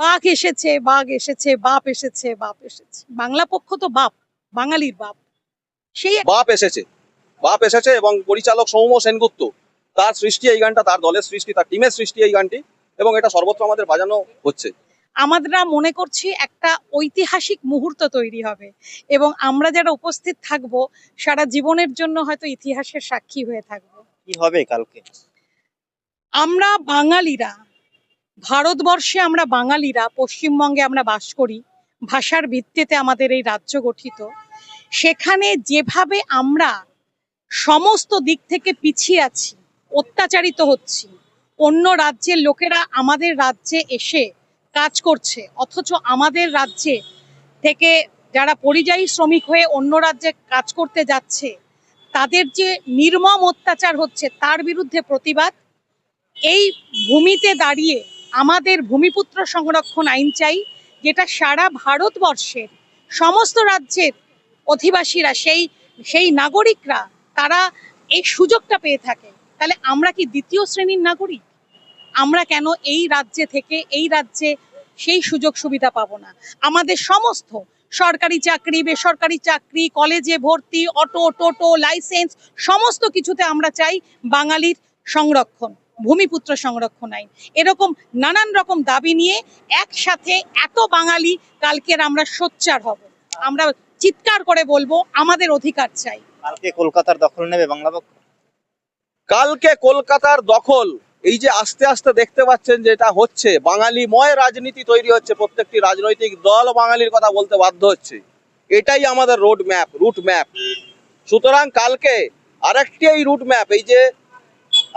বাঘ এসেছে, বাঘ এসেছে, বাপ এসেছে, বাপ এসেছে। বাংলা পক্ষ তো বাপ, বাঙালির বাপ। সেই বাপ এসেছে, বাপ এসেছে এবং পরিচালক সৌম্য সেনগুপ্ত, তার সৃষ্টি এই গানটা, তার দলের সৃষ্টি, তার টিমের সৃষ্টি এই গানটি, এবং এটা সর্বত্র আমাদের বাজানো হচ্ছে। আমরা মনে করছি একটা ঐতিহাসিক মুহূর্ত তৈরি হবে এবং আমরা যারা উপস্থিত থাকব সারা জীবনের জন্য হয়তো ইতিহাসের সাক্ষী হয়ে থাকবো। কি হবে কালকে? আমরা বাঙালিরা, ভারতবর্ষে আমরা বাঙালিরা, পশ্চিমবঙ্গে আমরা বাস করি, ভাষার ভিত্তিতে আমাদের এই রাজ্য গঠিত। সেখানে যেভাবে আমরা সমস্ত দিক থেকে পিছিয়ে আছি, অত্যাচারিত হচ্ছি, অন্য রাজ্যের লোকেরা আমাদের রাজ্যে এসে কাজ করছে, অথচ আমাদের রাজ্যে থেকে যারা পরিযায়ী শ্রমিক হয়ে অন্য রাজ্যে কাজ করতে যাচ্ছে, তাদের যে নির্মম অত্যাচার হচ্ছে তার বিরুদ্ধে প্রতিবাদ। এই ভূমিতে দাঁড়িয়ে আমাদের ভূমিপুত্র সংরক্ষণ আইন চাই, যেটা সারা ভারতবর্ষের সমস্ত রাজ্যের অধিবাসীরা, সেই নাগরিকরা তারা এই সুযোগটা পেয়ে থাকে। তাহলে আমরা কি দ্বিতীয় শ্রেণীর নাগরিক? আমরা কেন এই রাজ্যে থেকে এই রাজ্যে সেই সুযোগ সুবিধা পাবো না? আমাদের সমস্ত সরকারি চাকরি, বেসরকারি চাকরি, কলেজে ভর্তি, অটো, টোটো, লাইসেন্স, সমস্ত কিছুতে আমরা চাই বাঙালির সংরক্ষণ, ভূমিপুত্র সংরক্ষণ আইন। এরকম নানান রকম দাবি নিয়ে একসাথে এত বাঙালি কালকের আমরা সোচ্চার হব, আমরা চিৎকার করে বলবো আমাদের অধিকার চাই। কালকে কলকাতার দখল নেবে বাংলা পক্ষ? কালকে কলকাতার দখল, এই যে আস্তে আস্তে দেখতে পাচ্ছেন যেটা হচ্ছে, বাঙালিময় রাজনীতি তৈরি হচ্ছে, প্রত্যেকটি রাজনৈতিক দল বাঙালির কথা বলতে বাধ্য হচ্ছে, এটাই আমাদের রুট ম্যাপ। সুতরাং কালকে আরেকটি এই রুট ম্যাপ, এই যে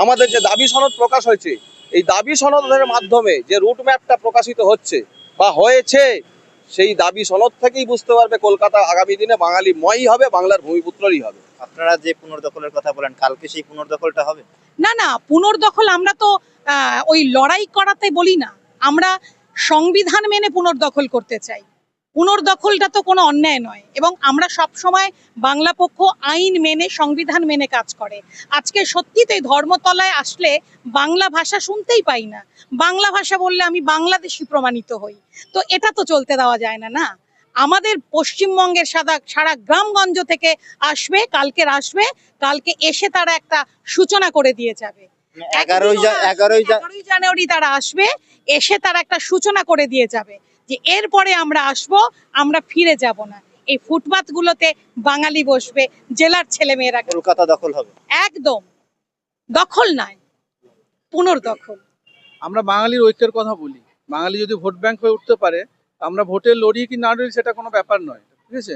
আমাদের যে দাবি সনদ প্রকাশ হয়েছে, এই দাবি সনদের মাধ্যমে যে রুট ম্যাপটা প্রকাশিত হচ্ছে বা হয়েছে, সেই দাবি সনদ থেকেই বুঝতে পারবে কলকাতা আগামী দিনে বাঙালিময়ই হবে, বাংলার ভূমিপুত্রই হবে। আপনারা যে পুনর্দখলের কথা বলেন, কালকে সেই পুনর্দখলটা হবে? না না, পুনর্দখল আমরা তো ওই লড়াই করাতে বলি না, আমরা সংবিধান মেনে পুনর্দখল করতে চাই। পুনর্দখলটা তো কোনো অন্যায় নয়, এবং আমরা সব সময় বাংলা পক্ষ আইন মেনে, সংবিধান মেনে কাজ করে। আজকে সত্যিতেই ধর্মতলায় আসলে বাংলা ভাষা শুনতেই পাই না, বাংলা ভাষা বললে আমি বাংলাদেশি প্রমাণিত হই। তো এটা তো চলতে দেওয়া যায় না। না, আমাদের পশ্চিমবঙ্গের সারা গ্রামগঞ্জ থেকে আসবে, কালকে এসে তারা একটা সূচনা করে দিয়ে যাবে। 11ই জানুয়ারি তারা আসবে, এসে তারা একটা সূচনা করে দিয়ে যাবে যে এরপরে আমরা আসব, আমরা ফিরে যাব না। এই ফুটপাথ গুলোতে বাঙালি বসবে, জেলার ছেলেমেয়েরা। কলকাতা দখল হবে? একদম দখল নয়, পুনর্দখল। আমরা বাঙালির ঐক্যের কথা বলি। বাঙালি যদি ভোট ব্যাংক হয়ে উঠতে পারে, আমরা ভোটে লড়ি কি না লড়ি সেটা কোনো ব্যাপার নয়, ঠিক আছে?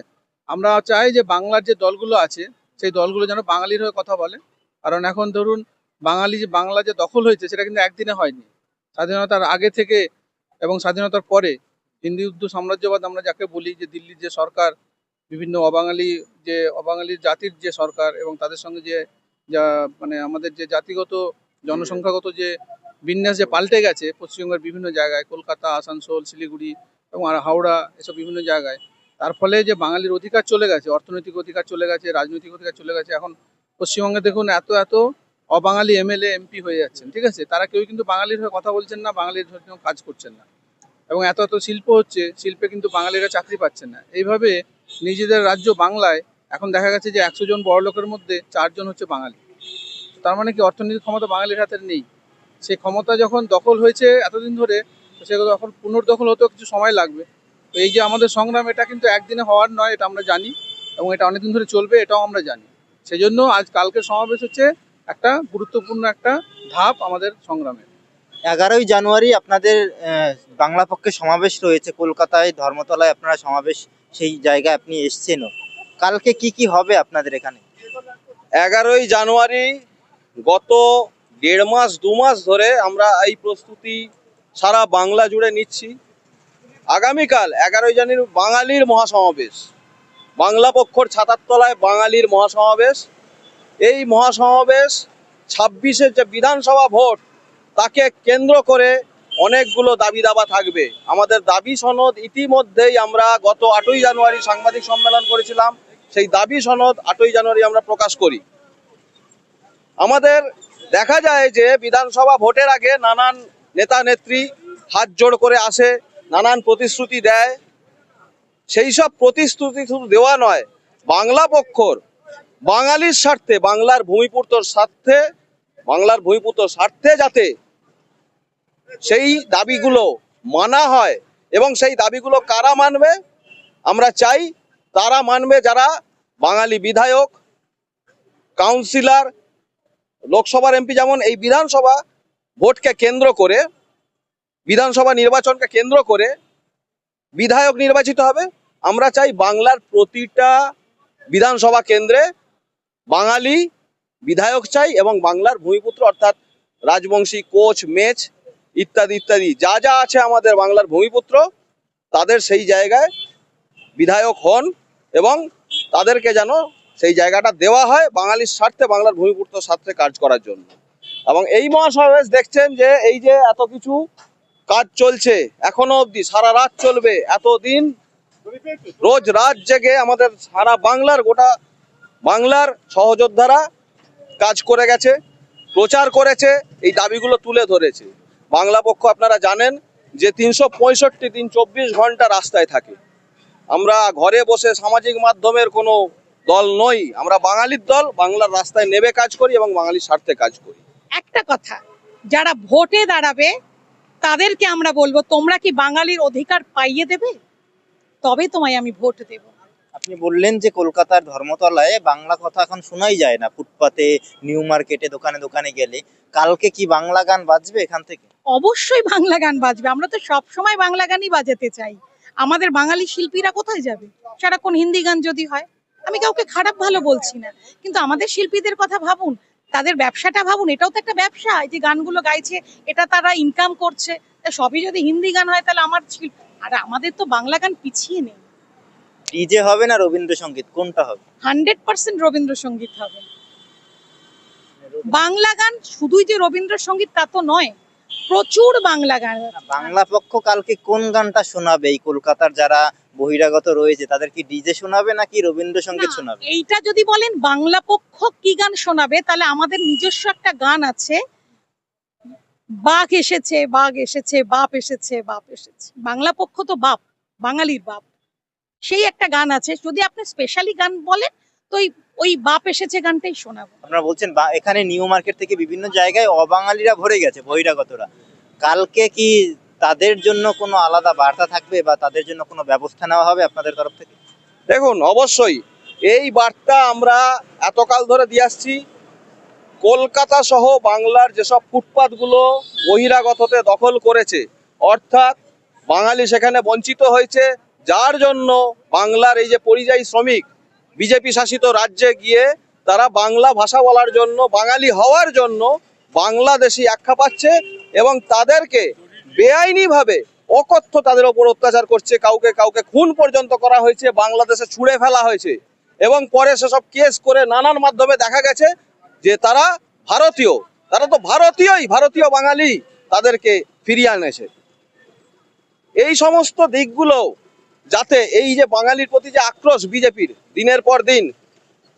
আমরা চাই যে বাংলার যে দলগুলো আছে সেই দলগুলো যেন বাঙালির হয়ে কথা বলে। কারণ এখন ধরুন বাংলা যে দখল হয়েছে সেটা কিন্তু একদিনে হয়নি। স্বাধীনতার আগে থেকে এবং স্বাধীনতার পরে হিন্দু সাম্রাজ্যবাদ আমরা যাকে বলি, যে দিল্লির যে সরকার, বিভিন্ন অবাঙালির জাতির যে সরকার, এবং তাদের সঙ্গে যা মানে আমাদের যে জাতিগত জনসংখ্যাগত যে বিন্যাস যে পাল্টে গেছে পশ্চিমবঙ্গের বিভিন্ন জায়গায়, কলকাতা, আসানসোল, শিলিগুড়ি এবং হাওড়া, এসব বিভিন্ন জায়গায়, তার ফলে যে বাঙালির অধিকার চলে গেছে, অর্থনৈতিক অধিকার চলে গেছে, রাজনৈতিক অধিকার চলে গেছে। এখন পশ্চিমবঙ্গে দেখুন এত অবাঙালি এমএলএ এমপি হয়ে যাচ্ছেন, ঠিক আছে? তারা কেউ কিন্তু বাঙালির হয়ে কথা বলছেন না, বাঙালির হয়ে কাজ করছেন না, এবং এত শিল্প হচ্ছে, শিল্পে কিন্তু বাঙালিরা চাকরি পাচ্ছেন না। এইভাবে নিজেদের রাজ্য বাংলায় এখন দেখা গেছে যে 100 জন বড়লোকের মধ্যে 4 জন হচ্ছে বাঙালি। তার মানে কি অর্থনৈতিক ক্ষমতা বাঙালির হাতে নেই? সেই ক্ষমতা যখন দখল হয়েছে এতদিন ধরে, সেগুলো এখন পুনর্দখল হতেও কিছু সময় লাগবে। তো এই যে আমাদের সংগ্রাম, এটা কিন্তু একদিনে হওয়ার নয়, এটা আমরা জানি, এবং এটা অনেকদিন ধরে চলবে, এটাও আমরা জানি। সেই জন্য কালকের সমাবেশ হচ্ছে একটা গুরুত্বপূর্ণ একটা ধাপ আমাদের সংগ্রামে। 11ই জানুয়ারি আপনাদের বাংলা পক্ষে সমাবেশ রয়েছে কলকাতায়, ধর্মতলায় আপনারা সমাবেশ, সেই জায়গায় আপনি এসছেনও। কালকে কি হবে আপনাদের এখানে? 11ই জানুয়ারি গত 1.5-2 মাস ধরে আমরা এই প্রস্তুতি সারা বাংলা জুড়ে নিচ্ছি। আগামীকাল 11ই জানুয়ারি বাঙালির মহাসমাবেশ, বাংলা পক্ষর ছাতার তলায় বাঙালির মহাসমাবেশ। এই মহাসমাবেশ 26-এর যে বিধানসভা ভোট, তাকে কেন্দ্র করে অনেকগুলো দাবি দাবা থাকবে। আমাদের দাবি সনদ ইতিমধ্যেই আমরা গত 8ই জানুয়ারি সাংবাদিক সম্মেলন করেছিলাম, সেই দাবি সনদ 8ই জানুয়ারি আমরা প্রকাশ করি। আমাদের দেখা যায় যে বিধানসভা ভোটের আগে নানান নেতা নেত্রী হাত জোড় করে আসে, নানান প্রতিশ্রুতি দেয়, সেই সব প্রতিশ্রুতি শুধু দেওয়া নয়, বাংলা পক্ষর বাঙালির স্বার্থে, বাংলার ভূমিপুত্র স্বার্থে যাতে সেই দাবিগুলো মানা হয়, এবং সেই দাবিগুলো কারা মানবে? আমরা চাই তারা মানবে যারা বাঙালি বিধায়ক, কাউন্সিলর, লোকসভার এমপি, যেমন এই বিধানসভা ভোটকে কেন্দ্র করে, বিধানসভা নির্বাচনকে কেন্দ্র করে বিধায়ক নির্বাচিত হবে। আমরা চাই বাংলার প্রতিটা বিধানসভা কেন্দ্রে বাঙালি বিধায়ক চাই, এবং বাংলার ভূমিপুত্র অর্থাৎ রাজবংশী, কোচ, মেচ ইত্যাদি ইত্যাদি যা যা আছে আমাদের বাংলার ভূমিপুত্র, তাদের সেই জায়গায় বিধায়ক হন, এবং তাদেরকে যেন সেই জায়গাটা দেওয়া হয় বাঙালির স্বার্থে, বাংলার ভূমিপুত্র স্বার্থে কাজ করার জন্য। এবং এই মহাসমাবেশ দেখছেন যে এই যে এত কিছু কাজ চলছে এখনো অবধি, সারা রাত চলবে, এতদিন রোজ রাত জেগে আমাদের সারা বাংলার, গোটা বাংলার সহযোদ্ধারা কাজ করে গেছে, প্রচার করেছে, এই দাবিগুলো তুলে ধরেছে। বাংলা পক্ষ আপনারা জানেন যে 365 দিন 24 ঘন্টা রাস্তায় থাকে। আমরা ঘরে বসে সামাজিক মাধ্যমের কোনো দল নই, আমরা বাঙালির দল, বাংলার রাস্তায় নেমে কাজ করি এবং বাঙালির স্বার্থে কাজ করি। একটা কথা, যারা ভোটে দাঁড়াবে তাদেরকে আমরা বলবো, তোমরা কি বাঙালির অধিকার পাইয়ে দেবে? তবে তোমায় আমি ভোট দেব। আপনি বললেন যে কলকাতার ধর্মতলায় বাংলা কথা এখন শোনাই যায় না, ফুটপাতে, নিউ মার্কেটে, দোকানে দোকানে গেলে। কালকে কি বাংলা গান বাজবে এখান থেকে? অবশ্যই বাংলা গান বাজবে, আমরা তো সব সময় বাংলা গানই বাজাতে চাই। আমাদের বাঙালি শিল্পীরা কোথায় যাবে? সারাক্ষণ হিন্দি গান যদি হয়, আমি কাউকে খারাপ ভালো বলছি না, কিন্তু আমাদের শিল্পীদের কথা ভাবুন, তাদের ব্যবসাটা ভাবুন, এটাও তো একটা ব্যবসা। এই যে গানগুলো গাইছে, এটা তারা ইনকাম করছে, তা সবই যদি হিন্দি গান হয় তাহলে আর আমাদের তো বাংলা গান পিছিয়ে নেই। ডিজে হবে না রবীন্দ্রসঙ্গীত, কোনটা হবে? 100% রবীন্দ্রসঙ্গীত হবে। বাংলা গান শুধুই যে রবীন্দ্রসঙ্গীত তা তো নয়, প্রচুর বাংলা গান আছে। বাংলা পক্ষ কালকে কোন গানটা শোনাবে? এই কলকাতার যারা বহিরাগত রয়েছে তাদের কি ডিজে শোনাবে নাকি রবীন্দ্রসঙ্গীত না, শোনাবে? এইটা যদি বলেন বাংলা পক্ষ কি গান শোনাবে, তাহলে আমাদের নিজস্ব একটা গান আছে, বাঘ এসেছে, বাঘ এসেছে, বাপ এসেছে, বাপ এসেছে। বাংলা পক্ষ তো বাপ, বাঙালির বাপ, সেই একটা গান আছে। যদি আপনি স্পেশালি গান বলেন তো ওই বাপ এসেছে গানটাই শোনাবো। আপনারা বলছেন এখানে নিউ মার্কেট থেকে বিভিন্ন জায়গায় অবাঙালিরা ভরে গেছে, বহিরাগতরা। কালকে কি তাদের জন্য কোনো আলাদা বার্তা থাকবে বা তাদের জন্য কোনো ব্যবস্থা নেওয়া হবে আপনাদের তরফ থেকে? দেখুন, অবশ্যই এই বার্তা আমরা এতকাল ধরে দিয়ে আসছি। কলকাতা সহ বাংলার যেসব ফুটপাতগুলো বহিরাগততে দখল করেছে, অর্থাৎ বাঙালি সেখানে বঞ্চিত হয়েছে, যার জন্য বাংলার এই যে পরিযায়ী শ্রমিক বিজেপি শাসিত রাজ্যে গিয়ে তারা বাংলা ভাষা বলার জন্য, বাঙালি হওয়ার জন্য বাংলাদেশি আখ্যা পাচ্ছে, এবং তাদেরকে বেআইনিভাবে অকথ্য তাদের ওপর অত্যাচার করছে, কাউকে কাউকে খুন পর্যন্ত করা হয়েছে, বাংলাদেশে ছুঁড়ে ফেলা হয়েছে, এবং পরে সেসব কেস করে নানান মাধ্যমে দেখা গেছে যে তারা ভারতীয়, তারা তো ভারতীয় বাঙালি, তাদেরকে ফিরিয়ে আনেছে। এই সমস্ত দিকগুলো যাতে, এই যে বাঙালির প্রতি যে আক্রোশ বিজেপির দিনের পর দিন,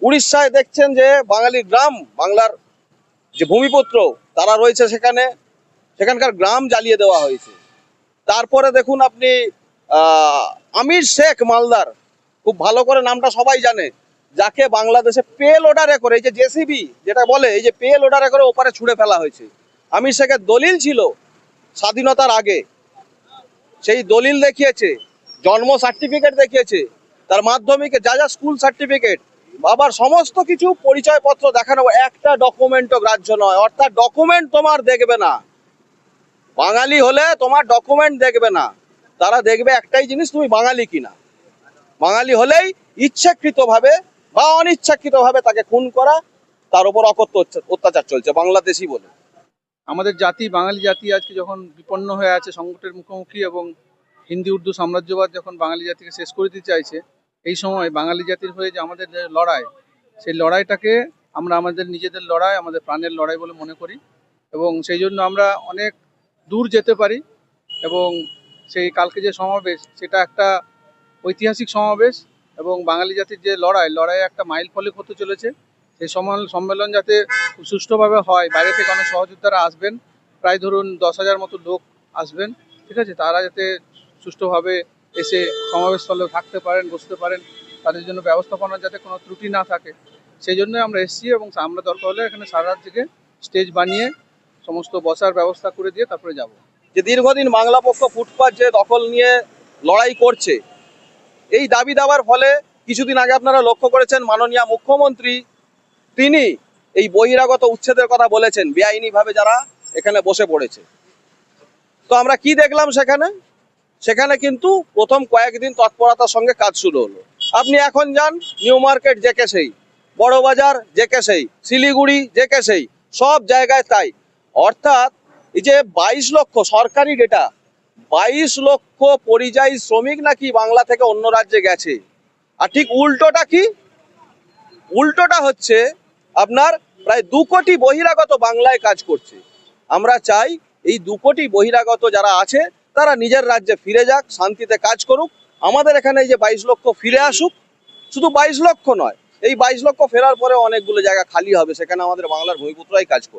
উড়িষ্যায় দেখছেন যে বাঙালি গ্রাম, বাংলার যে ভূমিপুত্র তারা রয়েছে সেখানে, সেখানকার গ্রাম জ্বালিয়ে দেওয়া হয়েছে। তারপরে দেখুন আপনি আমির শেখ মালদার, খুব ভালো করে নামটা সবাই জানে, যাকে বাংলাদেশে পে লোডারে করে, এই যে জেসিবি যেটা বলে, এই যে পে লোডারে করে ওপারে ছুঁড়ে ফেলা হয়েছে। আমির শেখের দলিল ছিল স্বাধীনতার আগে, সেই দলিল দেখিয়েছে, জন্ম সার্টিফিকেট দেখিয়েছে, তার মাধ্যমিকে যা যা স্কুল সার্টিফিকেট, আবার সমস্ত কিছু পরিচয়পত্র দেখানো, একটা ডকুমেন্টও গ্রাহ্য নয়। অর্থাৎ ডকুমেন্ট তোমার দেখবে না, বাঙালি হলে তোমার ডকুমেন্ট দেখবে না, তারা দেখবে একটাই জিনিস, তুমি বাঙালি কিনা। বাঙালি হলেই ইচ্ছাকৃতভাবে বা অনিচ্ছাকৃতভাবে তাকে খুন করা, তার উপর অকথ্য অত্যাচার চলছে বাংলাদেশি বলে। আমাদের জাতি, বাঙালি জাতি আজকে যখন বিপন্ন হয়ে আছে, সংকটের মুখোমুখি, এবং হিন্দি উর্দু সাম্রাজ্যবাদ যখন বাঙালি জাতিকে শেষ করে দিতে চাইছে, এই সময় বাঙালি জাতির হয়ে যে আমাদের যে লড়াই, সেই লড়াইটাকে আমরা আমাদের নিজেদের লড়াই, আমাদের প্রাণের লড়াই বলে মনে করি, এবং সেই জন্য আমরা অনেক দূর যেতে পারি। এবং সেই কালকে যে সমাবেশ, সেটা একটা ঐতিহাসিক সমাবেশ, এবং বাঙালি জাতির যে লড়াই একটা মাইল ফলক হতে চলেছে। সেই সম্মেলন যাতে খুব সুষ্ঠুভাবে হয়, বাইরে থেকে অনেক সহযোদ্ধারা আসবেন, প্রায় ধরুন 10,000 মতো লোক আসবেন, ঠিক আছে, তারা যাতে সুষ্ঠুভাবে এসে সমাবেশস্থলেও থাকতে পারেন, বসতে পারেন, তাদের জন্য ব্যবস্থাপনার যাতে কোনো ত্রুটি না থাকে সেই জন্য আমরা এসেছি। এবং আমরা দরকার হলে এখানে সারা রাত থেকে স্টেজ বানিয়ে সমস্ত বসার ব্যবস্থা করে দিয়ে তারপরে যাব। যে দীর্ঘদিন বাংলা পক্ষ ফুটপাত যে দখল নিয়ে লড়াই করছে, এই দাবি দাবার ফলে কিছুদিন আগে আপনারা লক্ষ্য করেছেন মাননীয় মুখ্যমন্ত্রী তিনি এই বহিরাগত উচ্ছেদের কথা বলেছেন, বেআইনিভাবে যারা এখানে বসে পড়েছে। তো আমরা কি দেখলাম সেখানে কিন্তু প্রথম কয়েকদিন তৎপরতার সঙ্গে কাজ শুরু হলো। আপনি এখন যান নিউ মার্কেট জেকে সেই, বড়বাজার জেকে সেই, শিলিগুড়ি জেকে সেই, সব জায়গায় তাই। অর্থাৎ এই যে 22 লক্ষ সরকারি ডেটা, 22 লক্ষ পরিযায়ী শ্রমিক নাকি বাংলা থেকে অন্য রাজ্যে গেছে। আর ঠিক উল্টোটা কি? উল্টোটা হচ্ছে আপনার প্রায় 2 কোটি বহিরাগত বাংলায় কাজ করছে। আমরা চাই এই 2 কোটি বহিরাগত যারা আছে তারা নিজের রাজ্যে ফিরে যাক, শান্তিতে কাজ করুক। আমাদের এখানে এই যে 22 লক্ষ ফিরে আসুক, শুধু 22 লক্ষ নয়, এই 22 লক্ষ ফেরার পরে অনেকগুলো জায়গা খালি হবে, সেখানে আমাদের বাংলার ভূমিপুত্ররাই কাজ করবে।